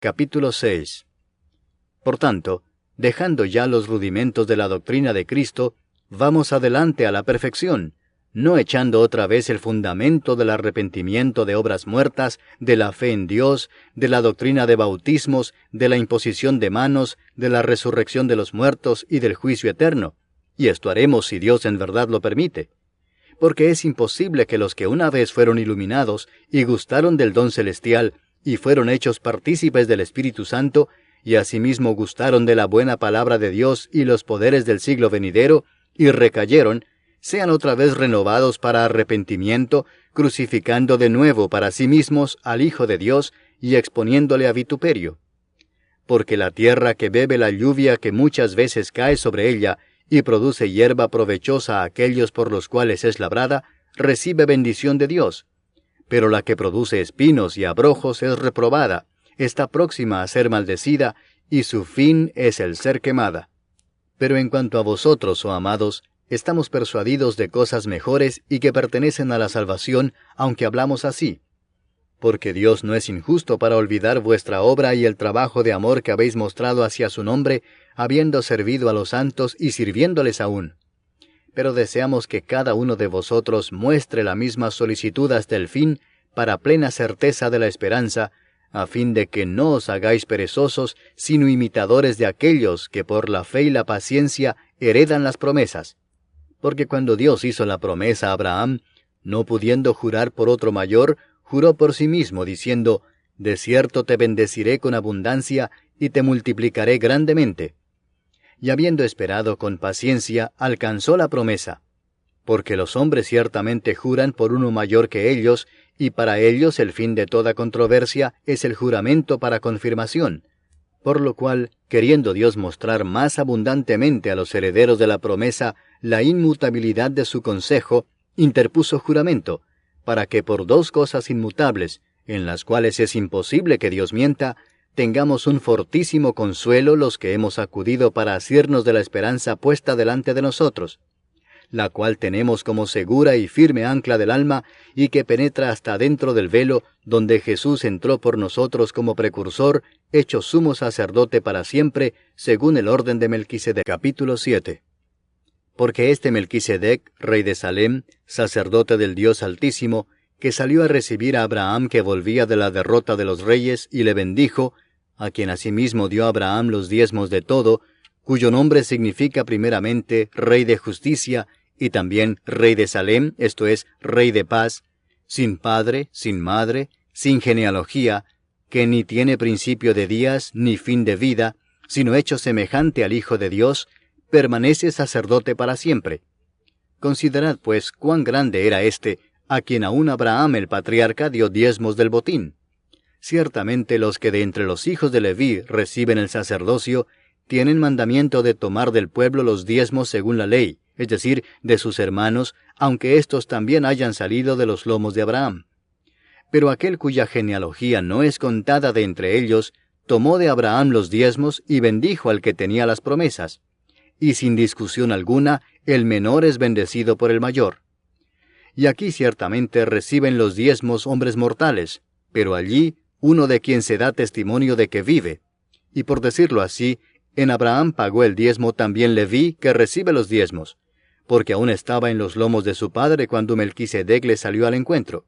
Capítulo 6. Por tanto, dejando ya los rudimentos de la doctrina de Cristo, vamos adelante a la perfección, no echando otra vez el fundamento del arrepentimiento de obras muertas, de la fe en Dios, de la doctrina de bautismos, de la imposición de manos, de la resurrección de los muertos y del juicio eterno. Y esto haremos si Dios en verdad lo permite. Porque es imposible que los que una vez fueron iluminados y gustaron del don celestial y fueron hechos partícipes del Espíritu Santo, y asimismo gustaron de la buena palabra de Dios y los poderes del siglo venidero, y recayeron, sean otra vez renovados para arrepentimiento, crucificando de nuevo para sí mismos al Hijo de Dios y exponiéndole a vituperio. Porque la tierra que bebe la lluvia que muchas veces cae sobre ella y produce hierba provechosa a aquellos por los cuales es labrada, recibe bendición de Dios. Pero la que produce espinos y abrojos es reprobada, está próxima a ser maldecida, y su fin es el ser quemada. Pero en cuanto a vosotros, oh amados, estamos persuadidos de cosas mejores y que pertenecen a la salvación, aunque hablamos así. Porque Dios no es injusto para olvidar vuestra obra y el trabajo de amor que habéis mostrado hacia su nombre, habiendo servido a los santos y sirviéndoles aún. Pero deseamos que cada uno de vosotros muestre la misma solicitud hasta el fin, para plena certeza de la esperanza, a fin de que no os hagáis perezosos, sino imitadores de aquellos que por la fe y la paciencia heredan las promesas. Porque cuando Dios hizo la promesa a Abraham, no pudiendo jurar por otro mayor, juró por sí mismo, diciendo, «De cierto te bendeciré con abundancia, y te multiplicaré grandemente». Y habiendo esperado con paciencia, alcanzó la promesa. Porque los hombres ciertamente juran por uno mayor que ellos, y para ellos el fin de toda controversia es el juramento para confirmación. Por lo cual, queriendo Dios mostrar más abundantemente a los herederos de la promesa la inmutabilidad de su consejo, interpuso juramento, para que por dos cosas inmutables, en las cuales es imposible que Dios mienta, tengamos un fortísimo consuelo los que hemos acudido para asirnos de la esperanza puesta delante de nosotros, la cual tenemos como segura y firme ancla del alma, y que penetra hasta dentro del velo, donde Jesús entró por nosotros como precursor, hecho sumo sacerdote para siempre, según el orden de Melquisedec. Capítulo 7. Porque este Melquisedec, rey de Salem, sacerdote del Dios Altísimo, que salió a recibir a Abraham que volvía de la derrota de los reyes, y le bendijo, a quien asimismo dio a Abraham los diezmos de todo, cuyo nombre significa primeramente Rey de Justicia, y también Rey de Salem, esto es, Rey de Paz, sin padre, sin madre, sin genealogía, que ni tiene principio de días, ni fin de vida, sino hecho semejante al Hijo de Dios, permanece sacerdote para siempre. Considerad, pues, cuán grande era éste, a quien aún Abraham el patriarca dio diezmos del botín. Ciertamente los que de entre los hijos de Leví reciben el sacerdocio, tienen mandamiento de tomar del pueblo los diezmos según la ley, es decir, de sus hermanos, aunque éstos también hayan salido de los lomos de Abraham. Pero aquel cuya genealogía no es contada de entre ellos, tomó de Abraham los diezmos y bendijo al que tenía las promesas. Y sin discusión alguna, el menor es bendecido por el mayor. Y aquí ciertamente reciben los diezmos hombres mortales, pero allí uno de quien se da testimonio de que vive. Y por decirlo así, en Abraham pagó el diezmo también Leví, que recibe los diezmos, porque aún estaba en los lomos de su padre cuando Melquisedec le salió al encuentro.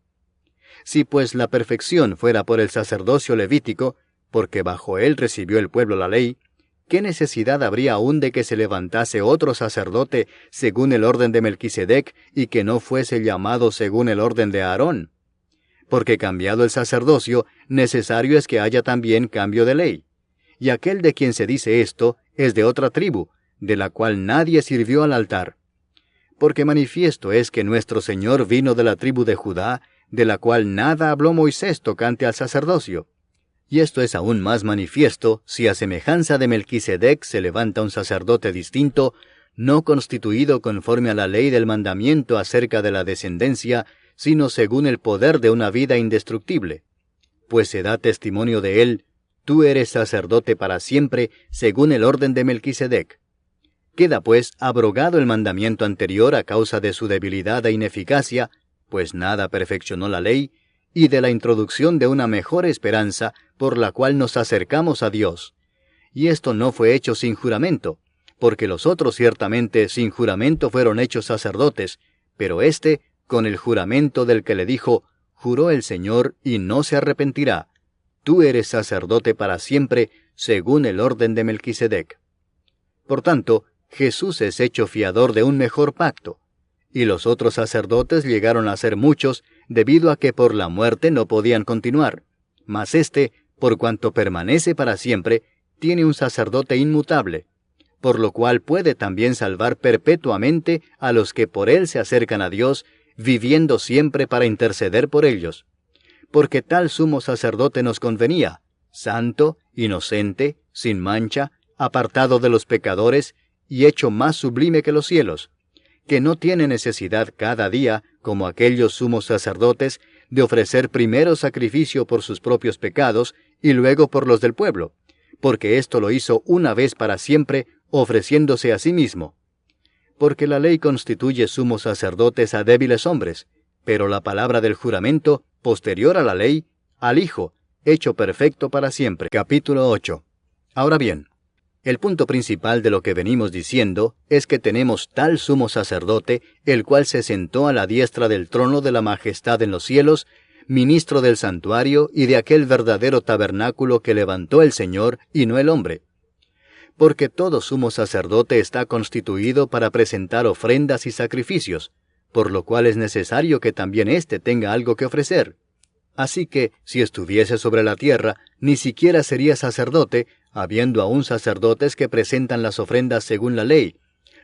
Si pues la perfección fuera por el sacerdocio levítico, porque bajo él recibió el pueblo la ley, ¿qué necesidad habría aún de que se levantase otro sacerdote según el orden de Melquisedec y que no fuese llamado según el orden de Aarón? Porque cambiado el sacerdocio, necesario es que haya también cambio de ley. Y aquel de quien se dice esto es de otra tribu, de la cual nadie sirvió al altar. Porque manifiesto es que nuestro Señor vino de la tribu de Judá, de la cual nada habló Moisés tocante al sacerdocio. Y esto es aún más manifiesto si a semejanza de Melquisedec se levanta un sacerdote distinto, no constituido conforme a la ley del mandamiento acerca de la descendencia, sino según el poder de una vida indestructible. Pues se da testimonio de él, tú eres sacerdote para siempre, según el orden de Melquisedec. Queda pues abrogado el mandamiento anterior a causa de su debilidad e ineficacia, pues nada perfeccionó la ley, y de la introducción de una mejor esperanza, por la cual nos acercamos a Dios. Y esto no fue hecho sin juramento, porque los otros ciertamente sin juramento fueron hechos sacerdotes, pero éste con el juramento del que le dijo, juró el Señor y no se arrepentirá. Tú eres sacerdote para siempre, según el orden de Melquisedec. Por tanto, Jesús es hecho fiador de un mejor pacto, y los otros sacerdotes llegaron a ser muchos, debido a que por la muerte no podían continuar. Mas éste, por cuanto permanece para siempre, tiene un sacerdote inmutable, por lo cual puede también salvar perpetuamente a los que por él se acercan a Dios, viviendo siempre para interceder por ellos. Porque tal sumo sacerdote nos convenía, santo, inocente, sin mancha, apartado de los pecadores, y hecho más sublime que los cielos, que no tiene necesidad cada día, como aquellos sumos sacerdotes, de ofrecer primero sacrificio por sus propios pecados, y luego por los del pueblo, porque esto lo hizo una vez para siempre, ofreciéndose a sí mismo. Porque la ley constituye sumos sacerdotes a débiles hombres, pero la palabra del juramento, posterior a la ley, al Hijo, hecho perfecto para siempre. Capítulo 8. Ahora bien, el punto principal de lo que venimos diciendo es que tenemos tal sumo sacerdote, el cual se sentó a la diestra del trono de la majestad en los cielos, ministro del santuario y de aquel verdadero tabernáculo que levantó el Señor y no el hombre. Porque todo sumo sacerdote está constituido para presentar ofrendas y sacrificios, por lo cual es necesario que también éste tenga algo que ofrecer. Así que, si estuviese sobre la tierra, ni siquiera sería sacerdote, habiendo aún sacerdotes que presentan las ofrendas según la ley,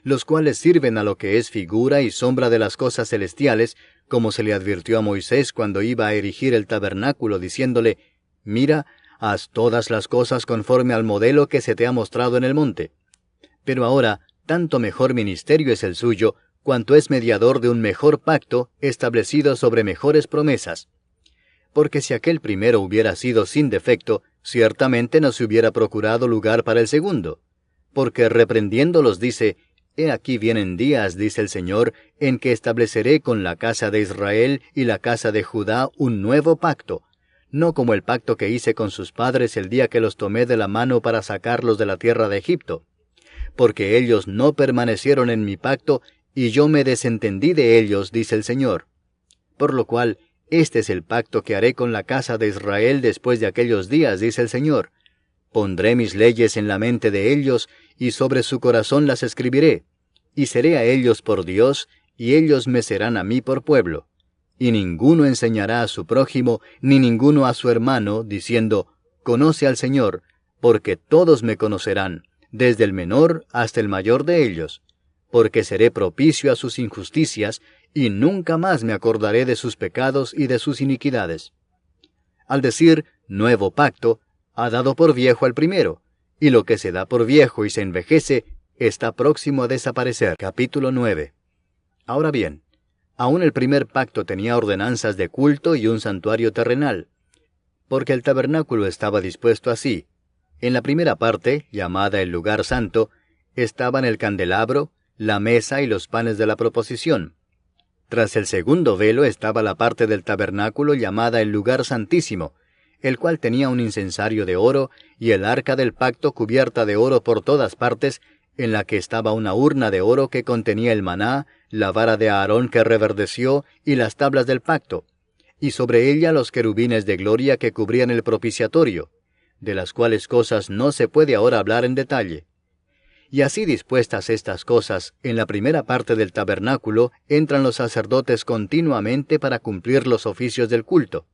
los cuales sirven a lo que es figura y sombra de las cosas celestiales, como se le advirtió a Moisés cuando iba a erigir el tabernáculo, diciéndole, «Mira, haz todas las cosas conforme al modelo que se te ha mostrado en el monte». Pero ahora, tanto mejor ministerio es el suyo, cuanto es mediador de un mejor pacto establecido sobre mejores promesas. Porque si aquel primero hubiera sido sin defecto, ciertamente no se hubiera procurado lugar para el segundo. Porque reprendiéndolos dice, «He aquí vienen días, dice el Señor, en que estableceré con la casa de Israel y la casa de Judá un nuevo pacto, no como el pacto que hice con sus padres el día que los tomé de la mano para sacarlos de la tierra de Egipto. Porque ellos no permanecieron en mi pacto, y yo me desentendí de ellos, dice el Señor. Por lo cual, este es el pacto que haré con la casa de Israel después de aquellos días, dice el Señor. Pondré mis leyes en la mente de ellos, y sobre su corazón las escribiré, y seré a ellos por Dios, y ellos me serán a mí por pueblo. Y ninguno enseñará a su prójimo, ni ninguno a su hermano, diciendo, «Conoce al Señor», porque todos me conocerán, desde el menor hasta el mayor de ellos, porque seré propicio a sus injusticias, y nunca más me acordaré de sus pecados y de sus iniquidades. Al decir nuevo pacto, ha dado por viejo al primero, y lo que se da por viejo y se envejece, está próximo a desaparecer. Capítulo 9. Ahora bien, aún el primer pacto tenía ordenanzas de culto y un santuario terrenal, porque el tabernáculo estaba dispuesto así. En la primera parte, llamada el lugar santo, estaban el candelabro, la mesa y los panes de la proposición. Tras el segundo velo estaba la parte del tabernáculo llamada el lugar santísimo, el cual tenía un incensario de oro y el arca del pacto cubierta de oro por todas partes, en la que estaba una urna de oro que contenía el maná, la vara de Aarón que reverdeció y las tablas del pacto, y sobre ella los querubines de gloria que cubrían el propiciatorio, de las cuales cosas no se puede ahora hablar en detalle. Y así dispuestas estas cosas, en la primera parte del tabernáculo entran los sacerdotes continuamente para cumplir los oficios del culto.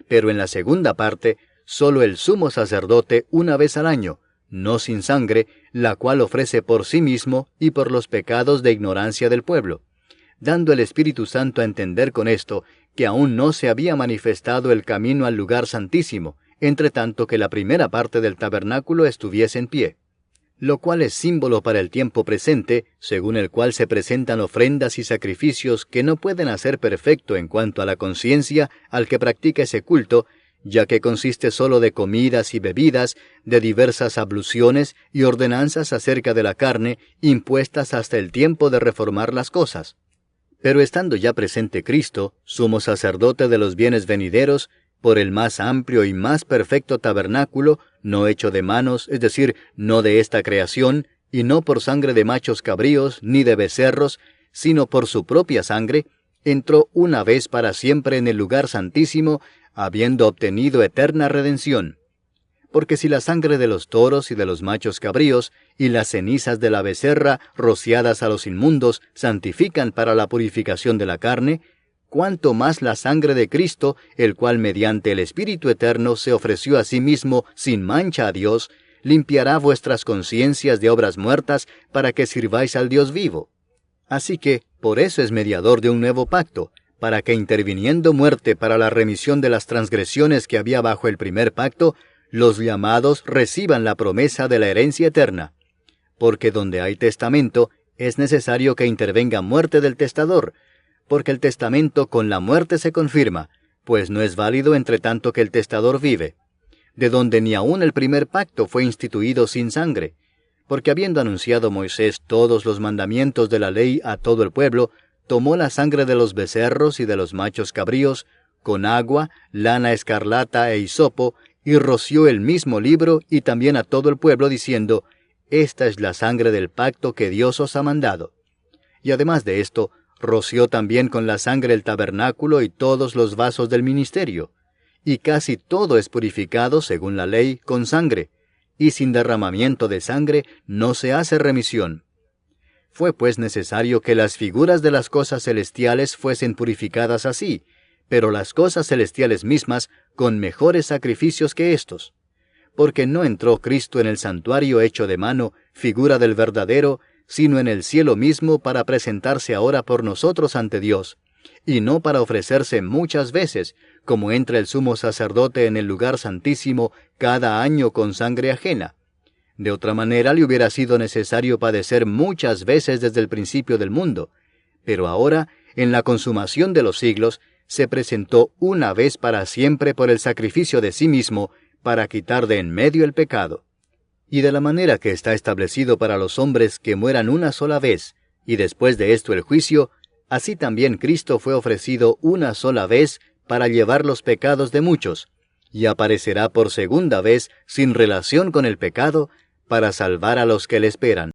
Pero en la segunda parte, solo el sumo sacerdote una vez al año, no sin sangre, la cual ofrece por sí mismo y por los pecados de ignorancia del pueblo, dando el Espíritu Santo a entender con esto que aún no se había manifestado el camino al lugar santísimo, entre tanto que la primera parte del tabernáculo estuviese en pie, lo cual es símbolo para el tiempo presente, según el cual se presentan ofrendas y sacrificios que no pueden hacer perfecto en cuanto a la conciencia al que practica ese culto, ya que consiste solo de comidas y bebidas, de diversas abluciones y ordenanzas acerca de la carne, impuestas hasta el tiempo de reformar las cosas. Pero estando ya presente Cristo, sumo sacerdote de los bienes venideros, por el más amplio y más perfecto tabernáculo, no hecho de manos, es decir, no de esta creación, y no por sangre de machos cabríos, ni de becerros, sino por su propia sangre, entró una vez para siempre en el lugar santísimo, habiendo obtenido eterna redención. Porque si la sangre de los toros y de los machos cabríos, y las cenizas de la becerra, rociadas a los inmundos, santifican para la purificación de la carne, cuánto más la sangre de Cristo, el cual mediante el Espíritu Eterno se ofreció a sí mismo sin mancha a Dios, limpiará vuestras conciencias de obras muertas para que sirváis al Dios vivo. Así que, por eso es mediador de un nuevo pacto, para que interviniendo muerte para la remisión de las transgresiones que había bajo el primer pacto, los llamados reciban la promesa de la herencia eterna. Porque donde hay testamento, es necesario que intervenga muerte del testador, porque el testamento con la muerte se confirma, pues no es válido entre tanto que el testador vive. De donde ni aun el primer pacto fue instituido sin sangre, porque habiendo anunciado Moisés todos los mandamientos de la ley a todo el pueblo, tomó la sangre de los becerros y de los machos cabríos, con agua, lana escarlata e hisopo, y roció el mismo libro y también a todo el pueblo, diciendo, Esta es la sangre del pacto que Dios os ha mandado. Y además de esto, roció también con la sangre el tabernáculo y todos los vasos del ministerio. Y casi todo es purificado, según la ley, con sangre, y sin derramamiento de sangre no se hace remisión. Fue pues necesario que las figuras de las cosas celestiales fuesen purificadas así, pero las cosas celestiales mismas con mejores sacrificios que éstos. Porque no entró Cristo en el santuario hecho de mano, figura del verdadero, sino en el cielo mismo para presentarse ahora por nosotros ante Dios, y no para ofrecerse muchas veces, como entra el sumo sacerdote en el lugar santísimo cada año con sangre ajena. De otra manera le hubiera sido necesario padecer muchas veces desde el principio del mundo, pero ahora, en la consumación de los siglos, se presentó una vez para siempre por el sacrificio de sí mismo, para quitar de en medio el pecado. Y de la manera que está establecido para los hombres que mueran una sola vez, y después de esto el juicio, así también Cristo fue ofrecido una sola vez para llevar los pecados de muchos, y aparecerá por segunda vez sin relación con el pecado, para salvar a los que le esperan.